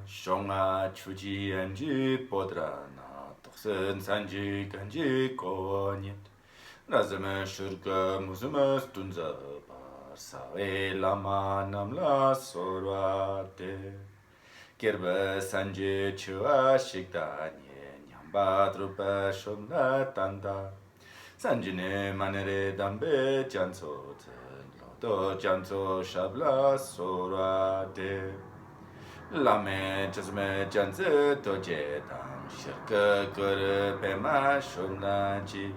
shonga chuji anji podrana toksen sanji kanji konyet razame shurga musuma stunza par sawe lama namla sorwate kerba sanji chua shikda nyamba drupa shomla tanda sanjine manere dambe janso lodo janso shabla sorwate Lame jazme janze doje dang shirka kur pema shunnaji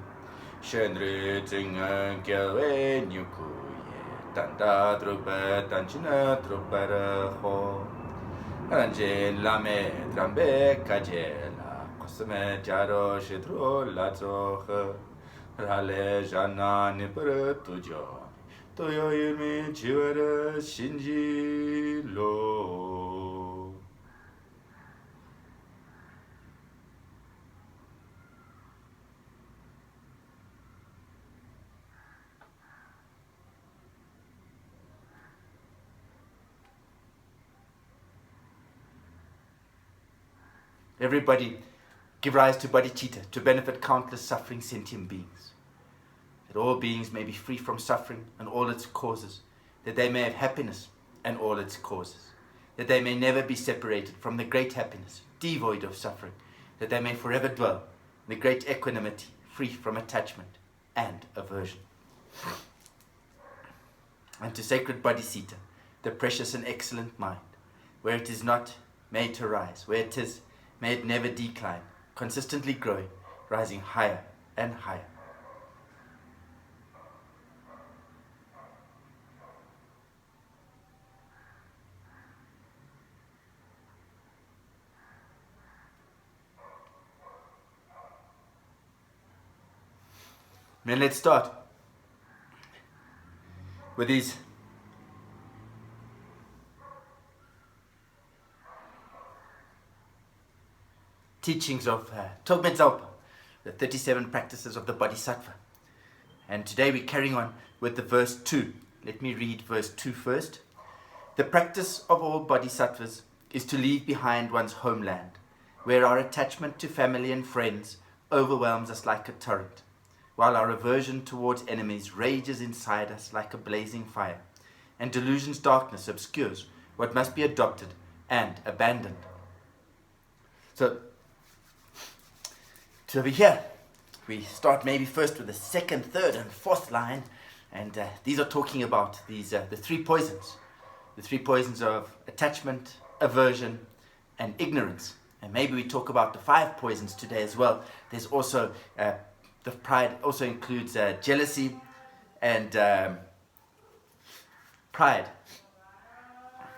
shenri zinga gyawe nyuku ye tanda drukpa tanchina drukpara ho anje lame drambe kaje la kosme jaro shidro lazo he rale jana nipur tujo toyo yumi jiwara shinji lo. Everybody give rise to bodhicitta to benefit countless suffering sentient beings. That all beings may be free from suffering and all its causes, that they may have happiness and all its causes, that they may never be separated from the great happiness, devoid of suffering, that they may forever dwell in the great equanimity, free from attachment and aversion. And to sacred bodhicitta, the precious and excellent mind, where it is not, may it arise, where it is, may it never decline, consistently growing, rising higher and higher. Then let's start with these teachings of Togme Dzalpa, the 37 practices of the Bodhisattva. And today we're carrying on with the verse 2. Let me read verse 2 first. The practice of all Bodhisattvas is to leave behind one's homeland, where our attachment to family and friends overwhelms us like a torrent, while our aversion towards enemies rages inside us like a blazing fire, and delusion's darkness obscures what must be adopted and abandoned. So over here, we start maybe first with the second, third, and fourth line, and these are talking about these the three poisons of attachment, aversion, and ignorance. And maybe we talk about the 5 poisons today as well. There's also the pride also includes jealousy and pride.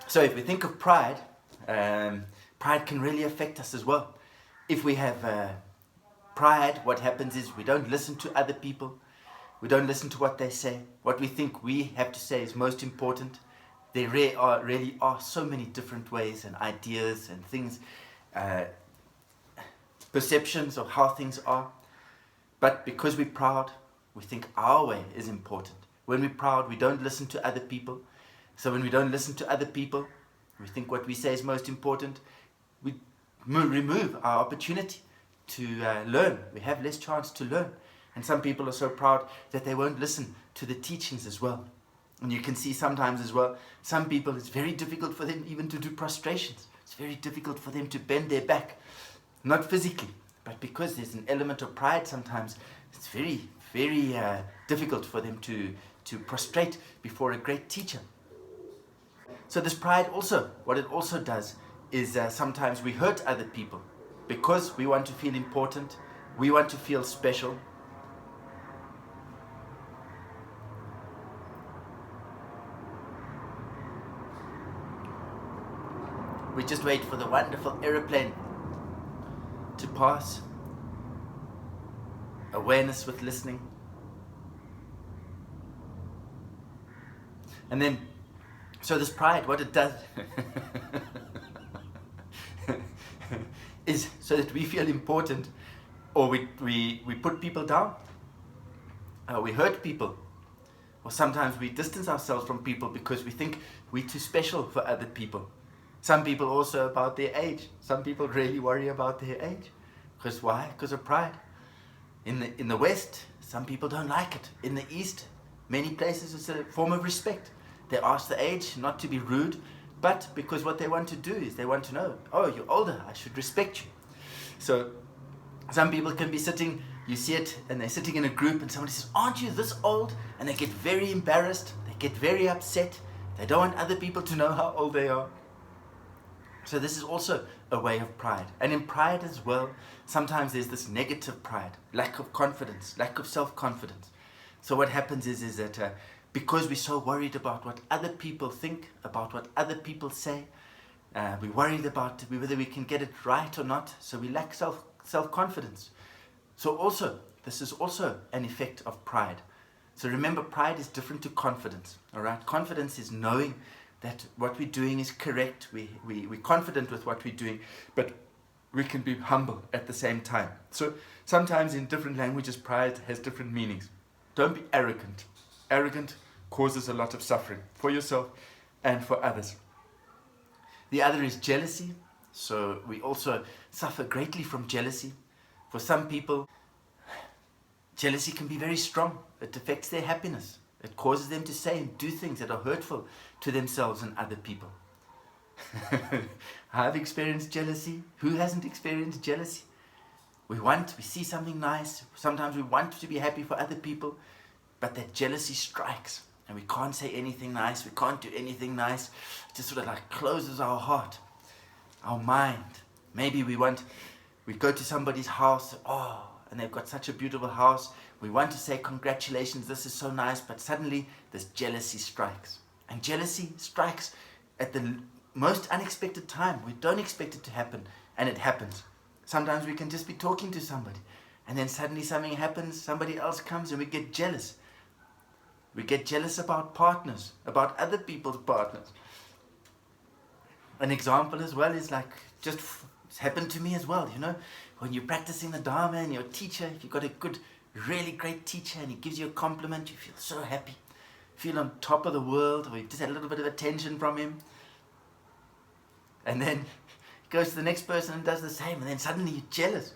So if we think of pride, pride can really affect us as well. If we have pride, what happens is we don't listen to other people. We don't listen to what they say. What we think we have to say is most important. There really are so many different ways and ideas and things, perceptions of how things are. But because we're proud, we think our way is important. When we're proud, we don't listen to other people. So when we don't listen to other people, we think what we say is most important. We remove our opportunity to learn. We have less chance to learn. And some people are so proud that they won't listen to the teachings as well. And you can see sometimes as well, some people, it's very difficult for them even to do prostrations. It's very difficult for them to bend their back. Not physically, but because there's an element of pride sometimes, it's very, very difficult for them to prostrate before a great teacher. So this pride also, what it also does is sometimes we hurt other people because we want to feel important, we want to feel special. We just wait for the wonderful aeroplane to pass. Awareness with listening. And then, so this pride, what it does is so that we feel important, or we put people down, we hurt people, or sometimes we distance ourselves from people because we think we're too special for other people. Some people also about their age. Some people really worry about their age. Because why? Because of pride. In the West, some people don't like it. In the East, many places it's a form of respect. They ask the age, not to be rude, but because what they want to do is they want to know, oh, you're older, I should respect you. So some people can be sitting, you see it, and they're sitting in a group and somebody says, aren't you this old? And they get very embarrassed, they get very upset, they don't want other people to know how old they are. So this is also a way of pride. And in pride as well, sometimes there's this negative pride, lack of confidence, lack of self-confidence. So what happens is that because we're so worried about what other people think, about what other people say, we're worried about whether we can get it right or not, so we lack self-confidence. So also, this is also an effect of pride. So remember, pride is different to confidence, all right? Confidence is knowing that what we're doing is correct. We're confident with what we're doing, but we can be humble at the same time. So sometimes in different languages, pride has different meanings. Don't be arrogant. Arrogant causes a lot of suffering for yourself and for others. The other is jealousy. So we also suffer greatly from jealousy. For some people, jealousy can be very strong. It affects their happiness. It causes them to say and do things that are hurtful to themselves and other people. I've experienced jealousy. Who hasn't experienced jealousy? We see something nice. Sometimes we want to be happy for other people, but that jealousy strikes and we can't say anything nice. We can't do anything nice. It just sort of like closes our heart, our mind. Maybe we go to somebody's house, and they've got such a beautiful house. We want to say congratulations, this is so nice, but suddenly this jealousy strikes. And jealousy strikes at the most unexpected time. We don't expect it to happen, and it happens. Sometimes we can just be talking to somebody, and then suddenly something happens, somebody else comes, and we get jealous. We get jealous about partners, about other people's partners. An example as well is like, it's happened to me as well, when you're practicing the Dharma and your teacher, if you've got a good, really great teacher and he gives you a compliment, you feel so happy. Feel on top of the world, or you've just had a little bit of attention from him. And then he goes to the next person and does the same, and then suddenly you're jealous.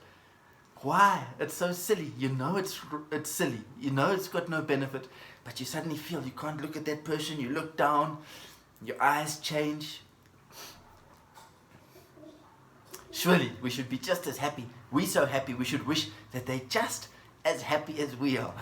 Why? It's so silly. It's silly. It's got no benefit, but you suddenly feel you can't look at that person. You look down, your eyes change. Surely we should be just as happy. We're so happy, we should wish that they're just as happy as we are.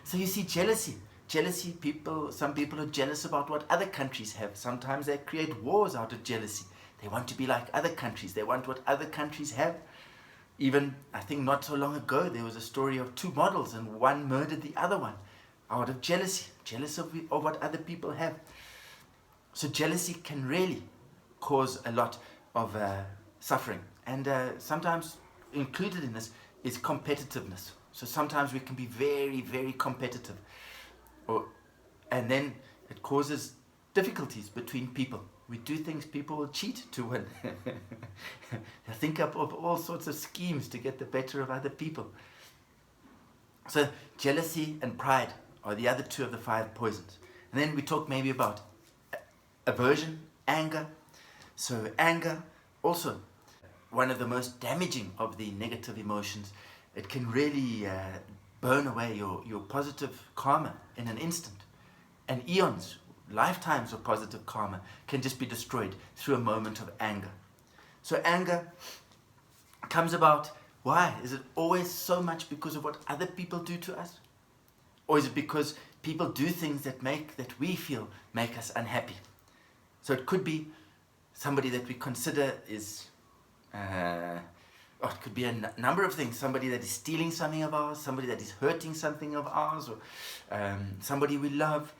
So you see jealousy. Some people are jealous about what other countries have. Sometimes they create wars out of jealousy. They want to be like other countries. They want what other countries have. Even, I think not so long ago, there was a story of two models and one murdered the other one out of jealousy. Jealous of what other people have. So jealousy can really cause a lot of suffering. And sometimes included in this is competitiveness. So sometimes we can be very, very competitive. And then it causes difficulties between people. We do things people will cheat to win. They think up of all sorts of schemes to get the better of other people. So jealousy and pride are the other two of the 5 poisons. And then we talk maybe about aversion, anger. So anger, also one of the most damaging of the negative emotions. It can really burn away your positive karma in an instant. And eons, lifetimes of positive karma can just be destroyed through a moment of anger. So anger comes about, why? Is it always so much because of what other people do to us? Or is it because people do things that we feel make us unhappy? So it could be somebody that we consider is, it could be a number of things. Somebody that is stealing something of ours, somebody that is hurting something of ours, or somebody we love.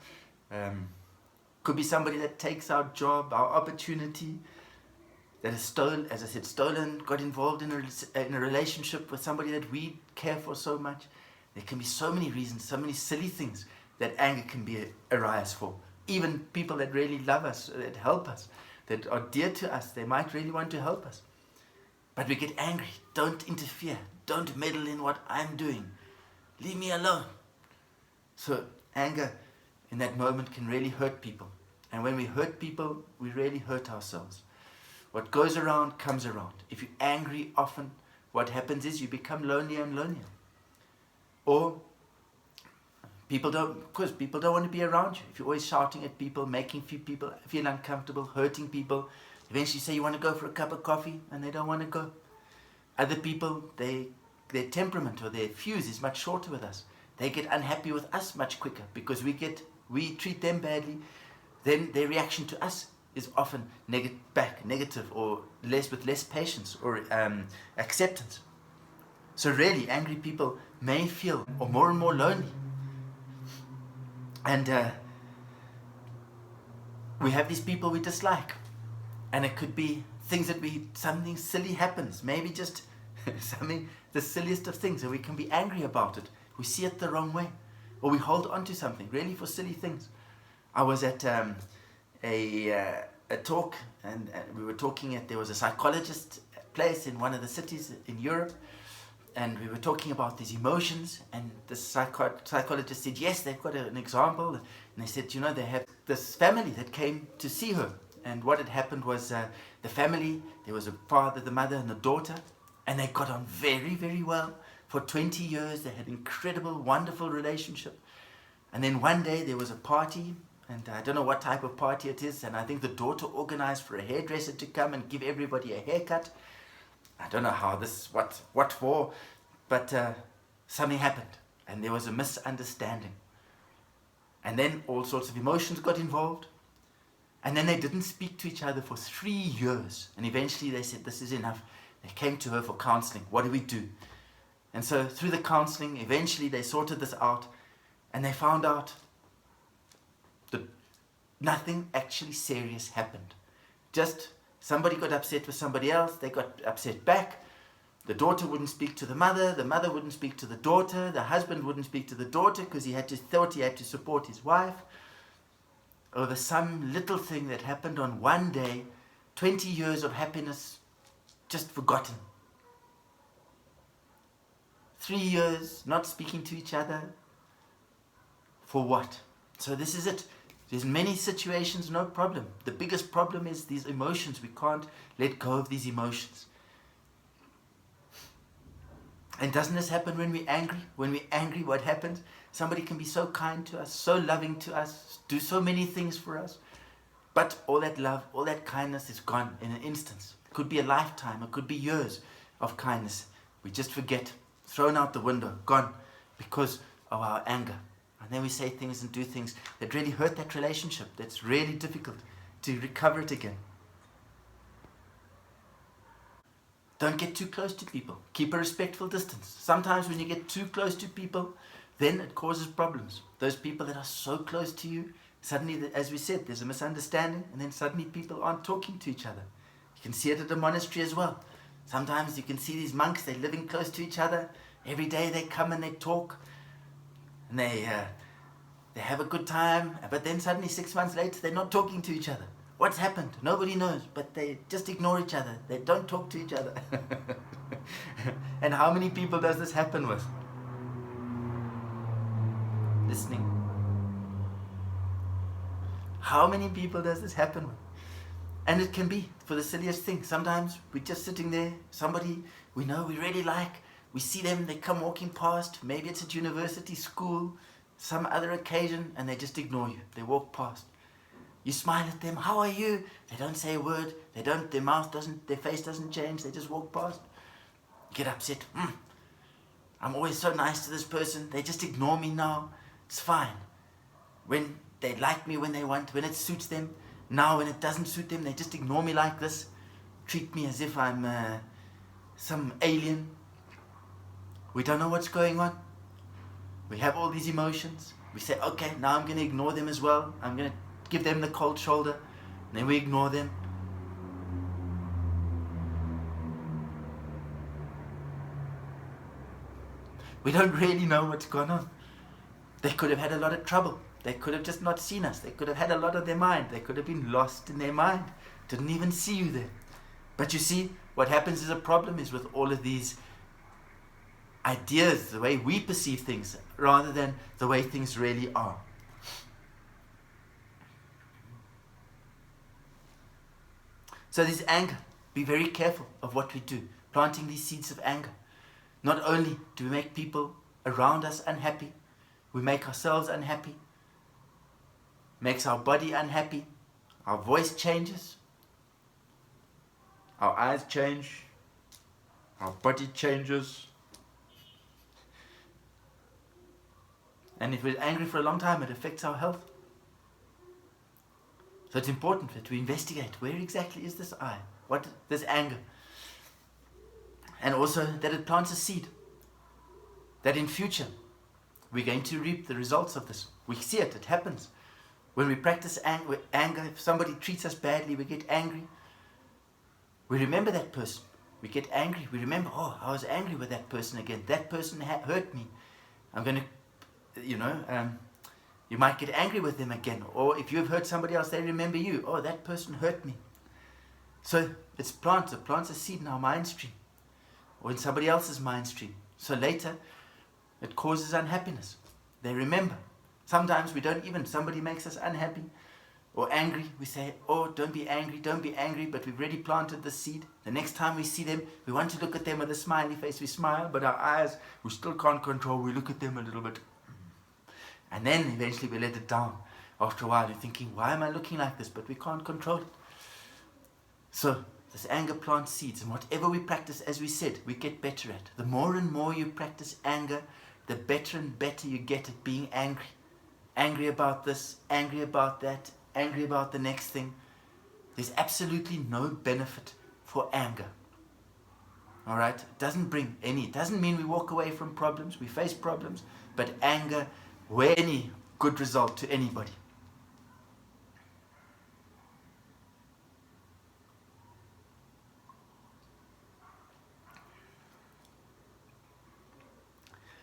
Could be somebody that takes our job, our opportunity, that is stolen, got involved in a relationship with somebody that we care for so much. There can be so many reasons, so many silly things that anger can be arise for. Even people that really love us, that help us, that are dear to us, they might really want to help us. But we get angry. Don't interfere. Don't meddle in what I'm doing. Leave me alone. So anger in that moment can really hurt people. And when we hurt people, we really hurt ourselves. What goes around comes around. If you're angry often, what happens is you become lonelier and lonelier. Or people don't want to be around you. If you're always shouting at people, making people feel uncomfortable, hurting people, eventually you say you want to go for a cup of coffee and they don't want to go. Other people, their temperament or their fuse is much shorter with us. They get unhappy with us much quicker because we treat them badly. Then their reaction to us is often negative or with less patience or acceptance. So really, angry people may feel more and more lonely. And we have these people we dislike. And it could be something silly happens. Maybe just the silliest of things, and we can be angry about it. We see it the wrong way. Or we hold on to something, really for silly things. I was at a talk, and we were talking there was a psychologist place in one of the cities in Europe, and we were talking about these emotions, and the psychologist said, yes, they've got an example, and they said, they have this family that came to see her, and what had happened was the family, there was a father, the mother, and the daughter, and they got on very, very well. For 20 years, they had an incredible, wonderful relationship. And then one day there was a party, and I don't know what type of party it is, and I think the daughter organized for a hairdresser to come and give everybody a haircut. I don't know how what for, but something happened, and there was a misunderstanding. And then all sorts of emotions got involved, and then they didn't speak to each other for 3 years, and eventually they said, this is enough. They came to her for counseling. What do we do? And so through the counseling, eventually they sorted this out, and they found out that nothing actually serious happened. Just somebody got upset with somebody else, they got upset back. The daughter wouldn't speak to the mother wouldn't speak to the daughter, the husband wouldn't speak to the daughter because he thought he had to support his wife. Over some little thing that happened on one day, 20 years of happiness just forgotten. 3 years not speaking to each other. For what? So this is it. There's many situations, no problem. The biggest problem is these emotions. We can't let go of these emotions. And doesn't this happen when we're angry? When we're angry, what happens? Somebody can be so kind to us, so loving to us, do so many things for us. But all that love, all that kindness is gone in an instant. It could be a lifetime, it could be years of kindness. We just forget, thrown out the window, gone because of our anger. And then we say things and do things that really hurt that relationship. That's really difficult to recover it again. Don't get too close to people. Keep a respectful distance. Sometimes when you get too close to people, then it causes problems. Those people that are so close to you, suddenly, as we said, there's a misunderstanding, and then suddenly people aren't talking to each other. You can see it at a monastery as well. Sometimes you can see these monks, they're living close to each other. Every day they come and they talk, and they have a good time, but then suddenly 6 months later, they're not talking to each other. What's happened? Nobody knows, but they just ignore each other. They don't talk to each other. And how many people does this happen with? Listening. How many people does this happen with? And it can be for the silliest thing. Sometimes we're just sitting there, somebody we know we really like, we see them, they come walking past, maybe it's at university, school, some other occasion, and they just ignore you. They walk past. You smile at them, how are you? They don't say a word, their face doesn't change, they just walk past. You get upset. I'm always so nice to this person, they just ignore me now. It's fine. When they like me when they want, when it suits them. Now when it doesn't suit them, they just ignore me like this. Treat me as if I'm some alien. We don't know what's going on. We have all these emotions. We say, okay, now I'm going to ignore them as well. I'm going to give them the cold shoulder. And then we ignore them. We don't really know what's gone on. They could have had a lot of trouble. They could have just not seen us. They could have had a lot on their mind. They could have been lost in their mind. Didn't even see you there. But you see, what happens is a problem is with all of these ideas, the way we perceive things, rather than the way things really are. So there's anger. Be very careful of what we do, planting these seeds of anger. Not only do we make people around us unhappy, we make ourselves unhappy, makes our body unhappy, our voice changes, our eyes change, our body changes. And if we're angry for a long time, it affects our health. So it's important that we investigate, where exactly is this I? What this anger? And also that it plants a seed, that in future we're going to reap the results of this. We see it, it happens. When we practice anger, if somebody treats us badly, we get angry. We remember that person. We get angry. We remember, oh, I was angry with that person again. That person hurt me. I'm going to, you might get angry with them again. Or if you've hurt somebody else, they remember you. Oh, that person hurt me. So it plants a seed in our mind stream, or in somebody else's mind stream. So later, it causes unhappiness. They remember. Sometimes we don't even, somebody makes us unhappy or angry. We say, oh, don't be angry, but we've already planted the seed. The next time we see them, we want to look at them with a smiley face. We smile, but our eyes, we still can't control. We look at them a little bit. And then eventually we let it down. After a while, you're thinking, why am I looking like this? But we can't control it. So this anger plants seeds, and whatever we practice, as we said, we get better at. The more and more you practice anger, the better and better you get at being angry. Angry about this, angry about that, angry about the next thing. There's absolutely no benefit for anger. Alright? It doesn't mean we walk away from problems, we face problems, but anger, where any good result to anybody.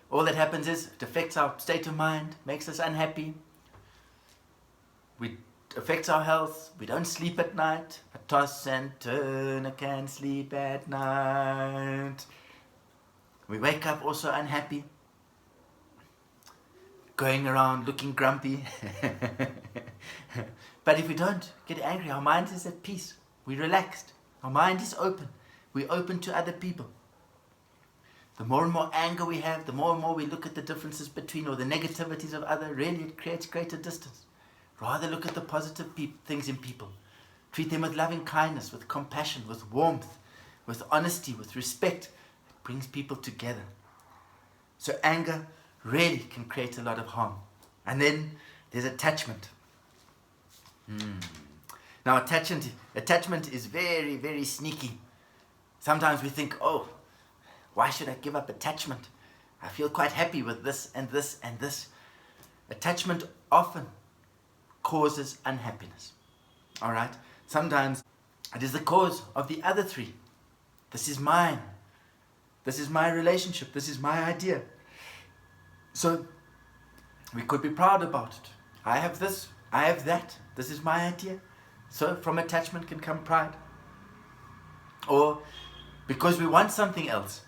All that happens is it affects our state of mind, makes us unhappy. It affects our health. We don't sleep at night. I toss and turn, I can't sleep at night. We wake up also unhappy, going around looking grumpy. But if we don't get angry, our mind is at peace. We're relaxed. Our mind is open. We're open to other people. The more and more anger we have, the more and more we look at the differences between, or the negativities of other, really it creates greater distance. Rather look at the positive things in people. Treat them with loving kindness, with compassion, with warmth, with honesty, with respect. It brings people together. So anger really can create a lot of harm. And then there's attachment. Now attachment is very, very sneaky. Sometimes we think, oh, why should I give up attachment? I feel quite happy with this and this and this. Attachment often causes unhappiness. Alright? Sometimes it is the cause of the other three. This is mine. This is my relationship. This is my idea. So we could be proud about it. I have this. I have that. This is my idea. So from attachment can come pride. Or because we want something else.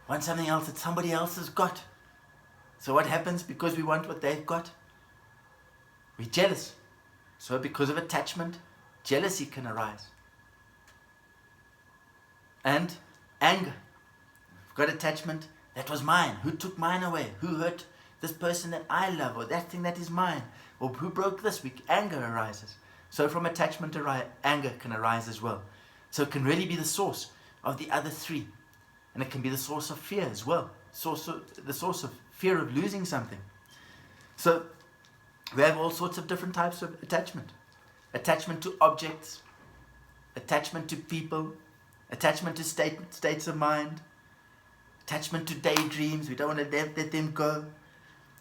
Want something else that somebody else has got. So what happens because we want what they've got? We're jealous. So because of attachment, jealousy can arise. And anger. We've got attachment. That was mine. Who took mine away? Who hurt this person that I love? Or that thing that is mine? Or who broke this? Anger arises. So from attachment, anger can arise as well. So it can really be the source of the other three. And it can be the source of fear as well. The source of fear of losing something. So we have all sorts of different types of attachment. Attachment to objects. Attachment to people. Attachment to states of mind. Attachment to daydreams. We don't want to let them go.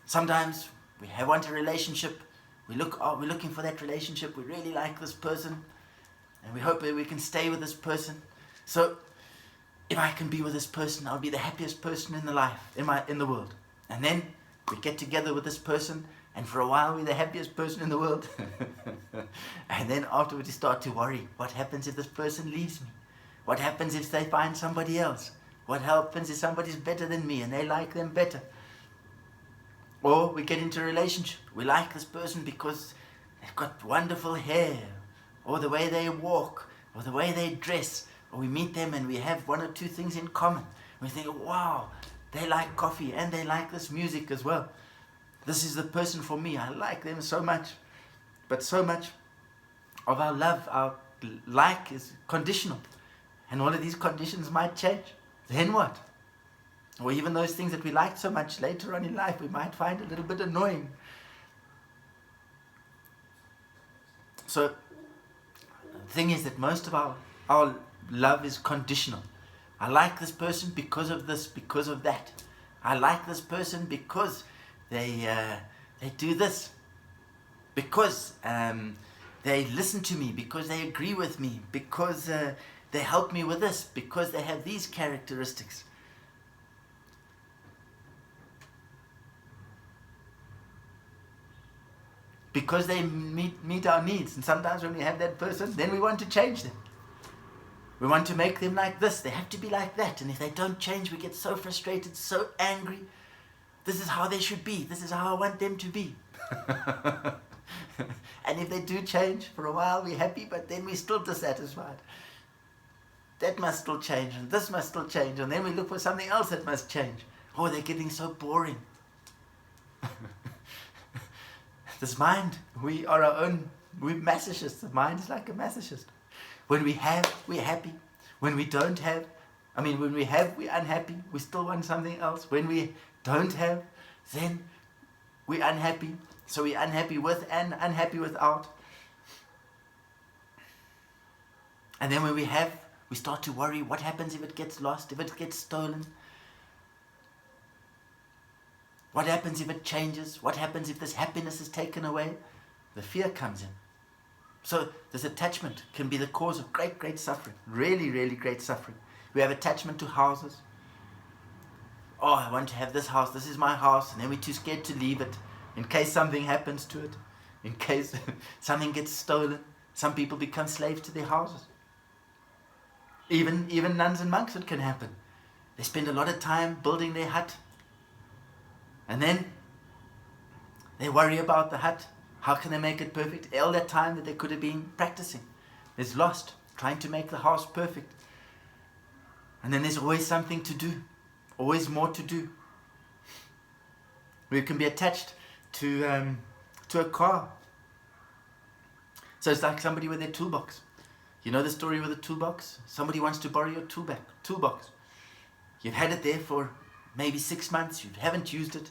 Sometimes we want a relationship. We're looking for that relationship. We really like this person. And we hope that we can stay with this person. So if I can be with this person, I'll be the happiest person in the world. And then we get together with this person, and for a while we're the happiest person in the world. And then afterwards we start to worry. What happens if this person leaves me? What happens if they find somebody else? What happens if somebody's better than me and they like them better? Or we get into a relationship. We like this person because they've got wonderful hair, or the way they walk, or the way they dress, or we meet them and we have one or two things in common. We think, wow, they like coffee and they like this music as well. This is the person for me. I like them so much. But so much of our love, our like is conditional. And all of these conditions might change. Then what? Or even those things that we liked so much later on in life, we might find a little bit annoying. So the thing is that most of our love is conditional. I like this person because of this, because of that. I like this person because they do this, because they listen to me, because they agree with me, because they help me with this, because they have these characteristics. Because they meet our needs. And sometimes when we have that person, then we want to change them. We want to make them like this. They have to be like that. And if they don't change, we get so frustrated, so angry. This is how they should be. This is how I want them to be. And if they do change, for a while we're happy, but then we're still dissatisfied. That must still change, and this must still change. And then we look for something else that must change. Oh, they're getting so boring. This mind, we are our own, we're masochists. The mind is like a masochist. When we have, we're happy. When we don't have, when we have, we're unhappy. We still want something else. When we don't have, then we're unhappy. So we're unhappy with and unhappy without. And then when we have, we start to worry, what happens if it gets lost, if it gets stolen? What happens if it changes? What happens if this happiness is taken away? The fear comes in. So this attachment can be the cause of great, great suffering. Really, really great suffering. We have attachment to houses. Oh, I want to have this house. This is my house. And then we're too scared to leave it in case something happens to it. In case something gets stolen. Some people become slaves to their houses. Even nuns and monks, it can happen. They spend a lot of time building their hut. And then they worry about the hut. How can they make it perfect? All that time that they could have been practicing is lost, trying to make the house perfect. And then there's always something to do, always more to do. We can be attached to a car. So it's like somebody with their toolbox. You know the story with the toolbox? Somebody wants to borrow your toolbox. You've had it there for maybe 6 months, you haven't used it.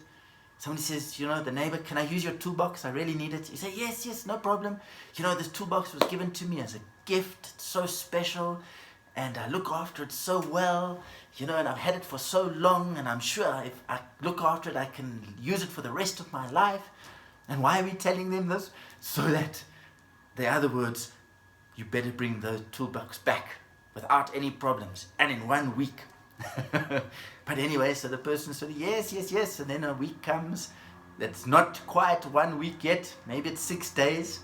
Somebody says, the neighbor, can I use your toolbox? I really need it. You say, yes, no problem. This toolbox was given to me as a gift. It's so special. And I look after it so well. And I've had it for so long. And I'm sure if I look after it, I can use it for the rest of my life. And why are we telling them this? So that, in other words, you better bring the toolbox back without any problems. And in 1 week. But anyway, so the person said, yes. And then a week comes. That's not quite 1 week yet. Maybe it's 6 days.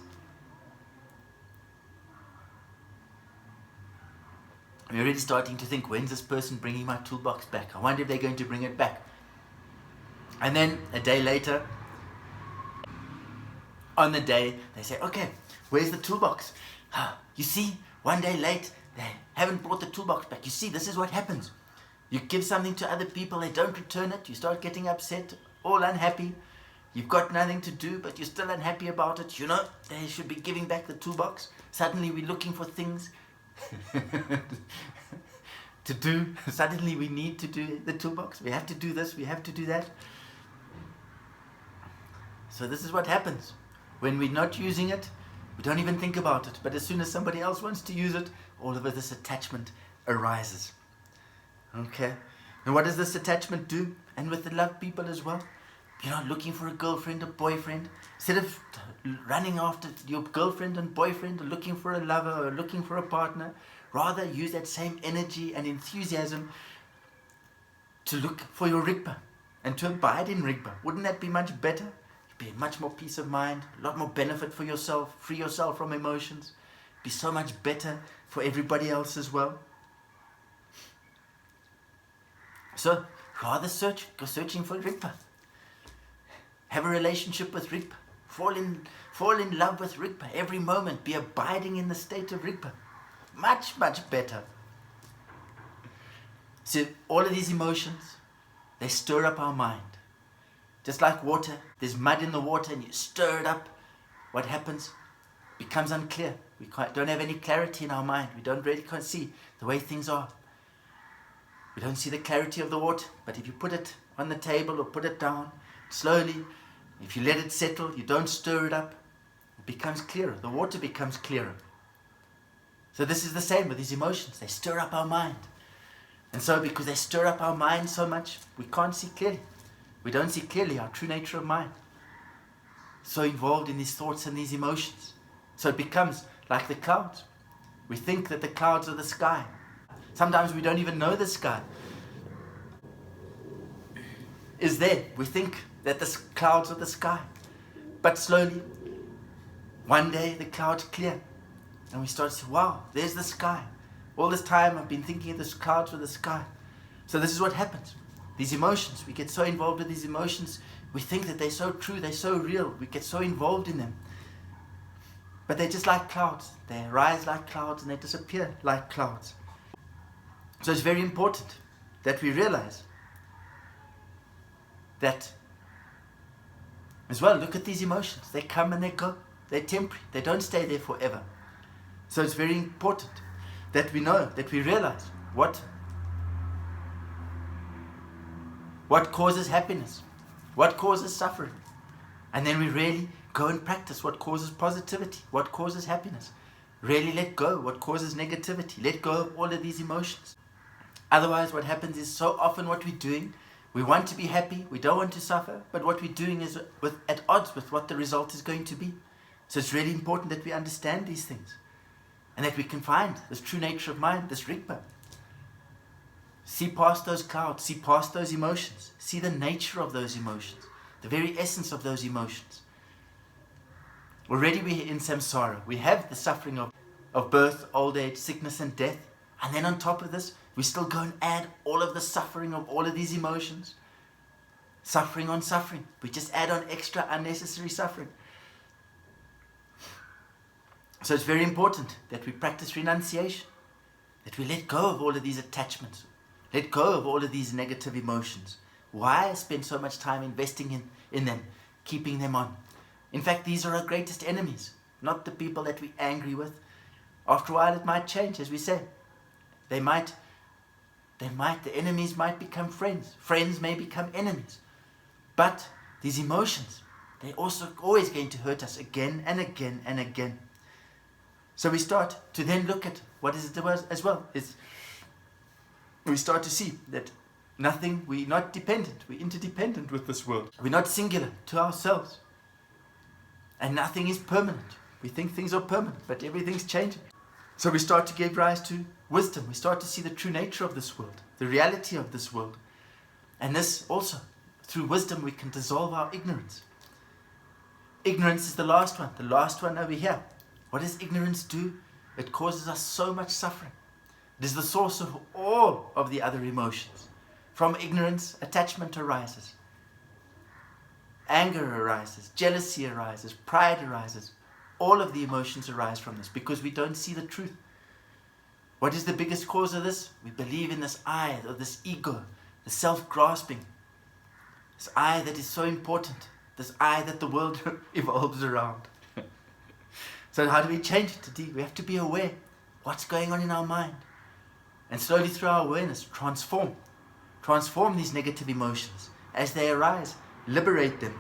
We're already starting to think, when's this person bringing my toolbox back? I wonder if they're going to bring it back. And then a day later, on the day, they say, okay, where's the toolbox? You see, 1 day late, they haven't brought the toolbox back. You see, this is what happens. You give something to other people, they don't return it, you start getting upset, all unhappy. You've got nothing to do, but you're still unhappy about it. They should be giving back the toolbox. Suddenly we're looking for things to do. Suddenly we need to do the toolbox. We have to do this, we have to do that. So this is what happens. When we're not using it, we don't even think about it. But as soon as somebody else wants to use it, all of this attachment arises. Okay, and what does this attachment do? And with the love people as well. You're not looking for a girlfriend or boyfriend. Instead of running after your girlfriend and boyfriend or looking for a lover or looking for a partner, rather use that same energy and enthusiasm to look for your Rigpa and to abide in Rigpa. Wouldn't that be much better? You'd be much more peace of mind, a lot more benefit for yourself, free yourself from emotions, be so much better for everybody else as well. So, rather go searching for Rigpa. Have a relationship with Rigpa. Fall in love with Rigpa every moment. Be abiding in the state of Rigpa. Much, much better. So all of these emotions, they stir up our mind. Just like water, there's mud in the water and you stir it up. What happens? It becomes unclear. We don't have any clarity in our mind. We don't really can't see the way things are. We don't see the clarity of the water. But if you put it on the table or put it down, slowly, if you let it settle, you don't stir it up, it becomes clearer. The water becomes clearer. So this is the same with these emotions. They stir up our mind. And so because they stir up our mind so much, we can't see clearly. We don't see clearly our true nature of mind. So involved in these thoughts and these emotions. So it becomes like the clouds. We think that the clouds are the sky. Sometimes we don't even know the sky is there. We think that the clouds are the sky. But slowly, one day the clouds clear. And we start to say, wow, there's the sky. All this time I've been thinking the clouds were the sky. So this is what happens. These emotions, we get so involved with these emotions, we think that they're so true, they're so real, we get so involved in them. But they're just like clouds. They rise like clouds and they disappear like clouds. So it's very important that we realize that as well, look at these emotions. They come and they go. They're temporary. They don't stay there forever. So it's very important that we know, that we realize what causes happiness, what causes suffering. And then we really go and practice what causes positivity, what causes happiness. Really let go what causes negativity. Let go of all of these emotions. Otherwise, what happens is so often what we're doing, we want to be happy, we don't want to suffer, but what we're doing is at odds with what the result is going to be. So it's really important that we understand these things and that we can find this true nature of mind, this Rigpa. See past those clouds, see past those emotions, see the nature of those emotions, the very essence of those emotions. Already we're in samsara. We have the suffering of birth, old age, sickness and death. And then on top of this, we still go and add all of the suffering of all of these emotions. Suffering on suffering. We just add on extra unnecessary suffering. So it's very important that we practice renunciation. That we let go of all of these attachments. Let go of all of these negative emotions. Why spend so much time investing in them, keeping them on? In fact, these are our greatest enemies, not the people that we're angry with. After a while, it might change, as we say. The enemies might become friends. Friends may become enemies. But these emotions, they're also always going to hurt us again and again and again. So we start to then look at what is it as well. We start to see that we're not dependent, we're interdependent with this world. We're not singular to ourselves. And nothing is permanent. We think things are permanent, but everything's changing. So we start to give rise to wisdom. We start to see the true nature of this world, the reality of this world. And this also, through wisdom, we can dissolve our ignorance. Ignorance is the last one over here. What does ignorance do? It causes us so much suffering. It is the source of all of the other emotions. From ignorance, attachment arises. Anger arises, jealousy arises, pride arises. All of the emotions arise from this because we don't see the truth. What is the biggest cause of this? We believe in this I, or this ego, the self-grasping. This I that is so important. This I that the world evolves around. So how do we change it? We have to be aware what's going on in our mind. And slowly through our awareness, transform these negative emotions. As they arise, liberate them.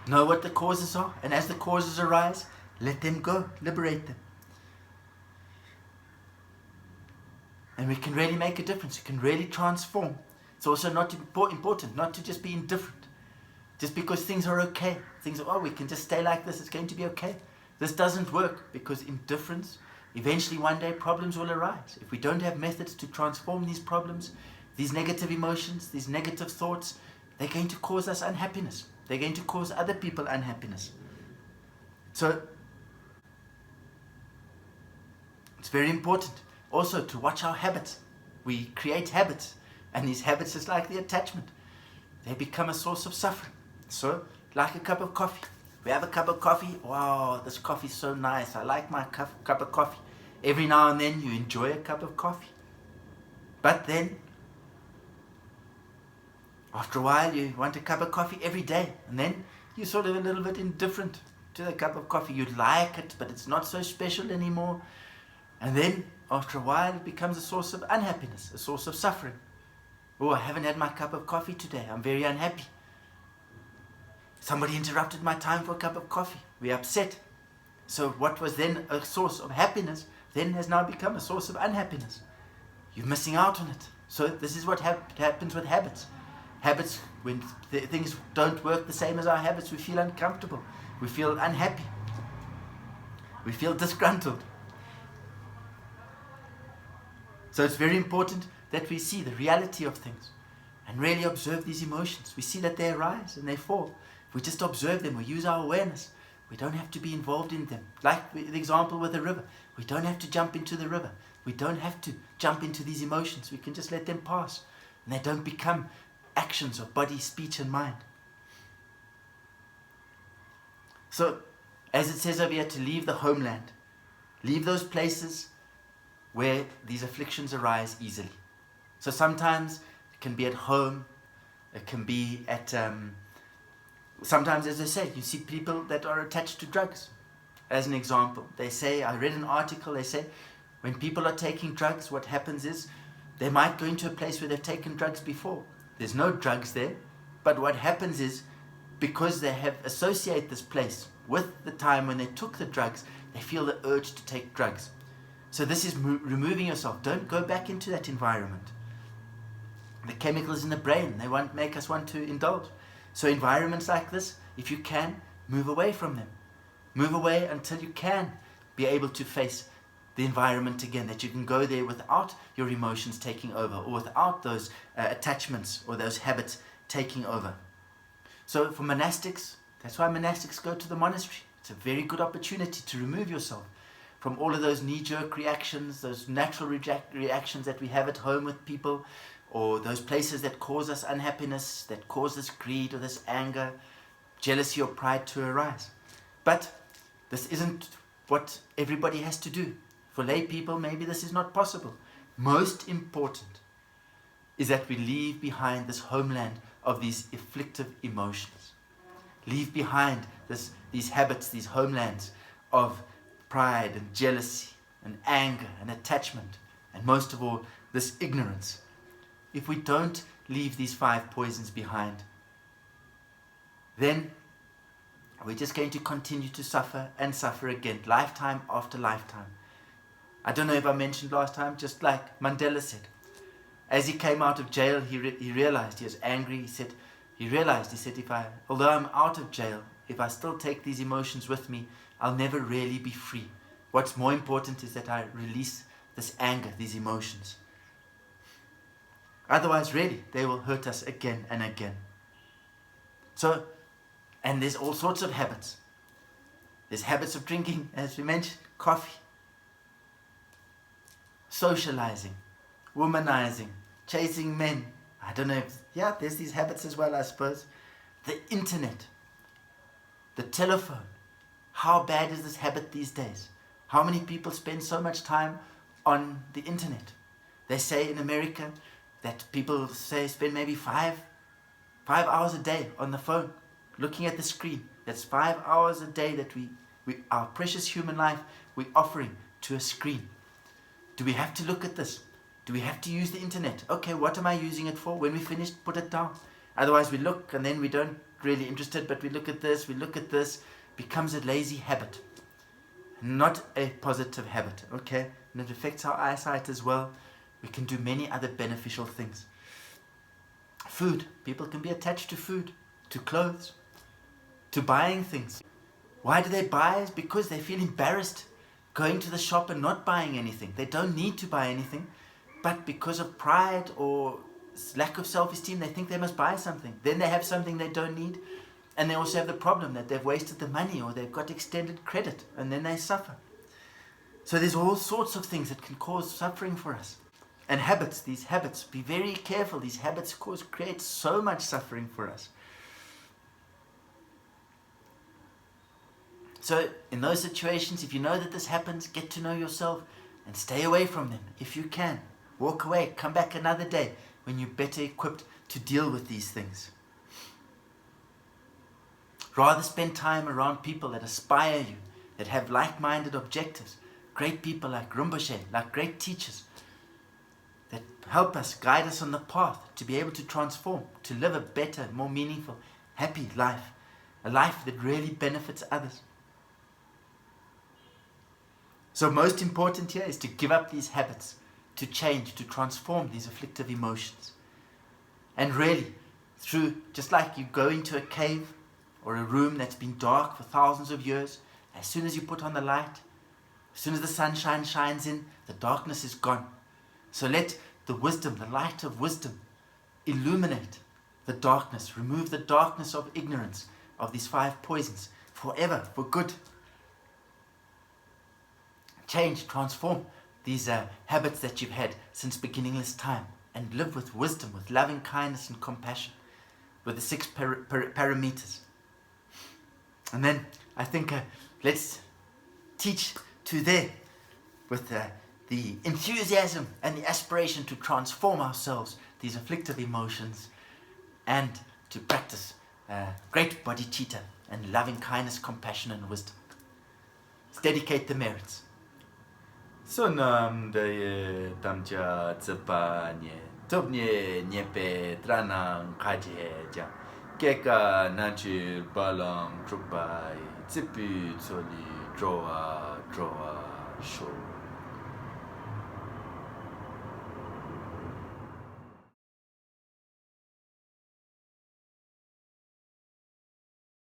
Know what the causes are, and as the causes arise, let them go, liberate them. And we can really make a difference, we can really transform. It's also not important not to just be indifferent. Just because things are okay, we can just stay like this, it's going to be okay. This doesn't work because indifference, eventually one day problems will arise. If we don't have methods to transform these problems, these negative emotions, these negative thoughts, they're going to cause us unhappiness. They're going to cause other people unhappiness. So, it's very important also to watch our habits. We create habits, and these habits is like the attachment. They become a source of suffering. So, like a cup of coffee. We have a cup of coffee. Wow, this coffee is so nice. I like my cup of coffee. Every now and then you enjoy a cup of coffee. But then, after a while, you want a cup of coffee every day. And then you're sort of a little bit indifferent to the cup of coffee. You like it, but it's not so special anymore. And then, after a while, it becomes a source of unhappiness, a source of suffering. Oh, I haven't had my cup of coffee today. I'm very unhappy. Somebody interrupted my time for a cup of coffee. We're upset. So what was then a source of happiness then has now become a source of unhappiness. You're missing out on it. So this is what happens with habits. Habits, when things don't work the same as our habits, we feel uncomfortable. We feel unhappy. We feel disgruntled. So it's very important that we see the reality of things and really observe these emotions. We see that they arise and they fall. If we just observe them, we use our awareness. We don't have to be involved in them. Like the example with the river. We don't have to jump into the river. We don't have to jump into these emotions. We can just let them pass. And they don't become actions of body, speech and mind. So, as it says over here, to leave the homeland. Leave those places where these afflictions arise easily. So sometimes it can be at home. It can be at... sometimes, as I said, you see people that are attached to drugs. As an example, they say, I read an article, they say, when people are taking drugs, what happens is they might go into a place where they've taken drugs before. There's no drugs there, but what happens is because they have associated this place with the time when they took the drugs, they feel the urge to take drugs. So this is removing yourself. Don't go back into that environment. The chemicals in the brain, they make us want to indulge. So environments like this, if you can, move away from them. Move away until you can be able to face the environment again, that you can go there without your emotions taking over or without those attachments or those habits taking over. So for monastics, that's why monastics go to the monastery. It's a very good opportunity to remove yourself from all of those knee-jerk reactions, those natural reactions that we have at home with people, or those places that cause us unhappiness, that cause this greed or this anger, jealousy or pride to arise. But this isn't what everybody has to do. For lay people, maybe this is not possible. Most important is that we leave behind this homeland of these afflictive emotions. Leave behind these habits, these homelands of pride and jealousy and anger and attachment, and most of all, this ignorance. If we don't leave these 5 poisons behind, then we're just going to continue to suffer and suffer again, lifetime after lifetime. I don't know if I mentioned last time, just like Mandela said, as he came out of jail, he realized he was angry. He said, although I'm out of jail, if I still take these emotions with me, I'll never really be free. What's more important is that I release this anger, these emotions. Otherwise, really, they will hurt us again and again. So, and there's all sorts of habits. There's habits of drinking, as we mentioned, coffee, socializing, womanizing, chasing men. I don't know there's these habits as well, I suppose. The internet, the telephone. How bad is this habit these days? How many people spend so much time on the internet? They say in America that people spend maybe 5 hours a day on the phone, looking at the screen. That's 5 hours a day that we our precious human life, we're offering to a screen. Do we have to look at this? Do we have to use the internet? Okay, what am I using it for? When we finish, put it down. Otherwise we look and then we don't really interested, but we look at this, becomes a lazy habit. Not a positive habit, okay? And it affects our eyesight as well. We can do many other beneficial things. Food. People can be attached to food, to clothes, to buying things. Why do they buy? It's because they feel embarrassed going to the shop and not buying anything. They don't need to buy anything, but because of pride or lack of self-esteem, they think they must buy something. Then they have something they don't need, and they also have the problem that they've wasted the money or they've got extended credit, and then they suffer. So there's all sorts of things that can cause suffering for us. And habits, these habits, be very careful. These habits create so much suffering for us. So in those situations, if you know that this happens, get to know yourself and stay away from them if you can. Walk away, come back another day when you're better equipped to deal with these things. Rather spend time around people that inspire you, that have like-minded objectives, great people like Rinpoche, like great teachers, that help us, guide us on the path to be able to transform, to live a better, more meaningful, happy life, a life that really benefits others. So most important here is to give up these habits, to change, to transform these afflictive emotions. And really, through, just like you go into a cave or a room that's been dark for thousands of years, as soon as you put on the light, as soon as the sunshine shines in, the darkness is gone. So let the wisdom, the light of wisdom, illuminate the darkness, remove the darkness of ignorance of these 5 poisons forever, for good. Change, transform these habits that you've had since beginningless time, and live with wisdom, with loving kindness and compassion, with the 6 parameters. And then I think let's teach to there with the enthusiasm and the aspiration to transform ourselves, these afflictive emotions, and to practice great bodhicitta and loving kindness, compassion and wisdom. Let's dedicate the merits. Sonam daye tamcha tsepa nye topnye nyepe tranang kaje ja keka nachi balang trupai tsepi tsoli droa sho.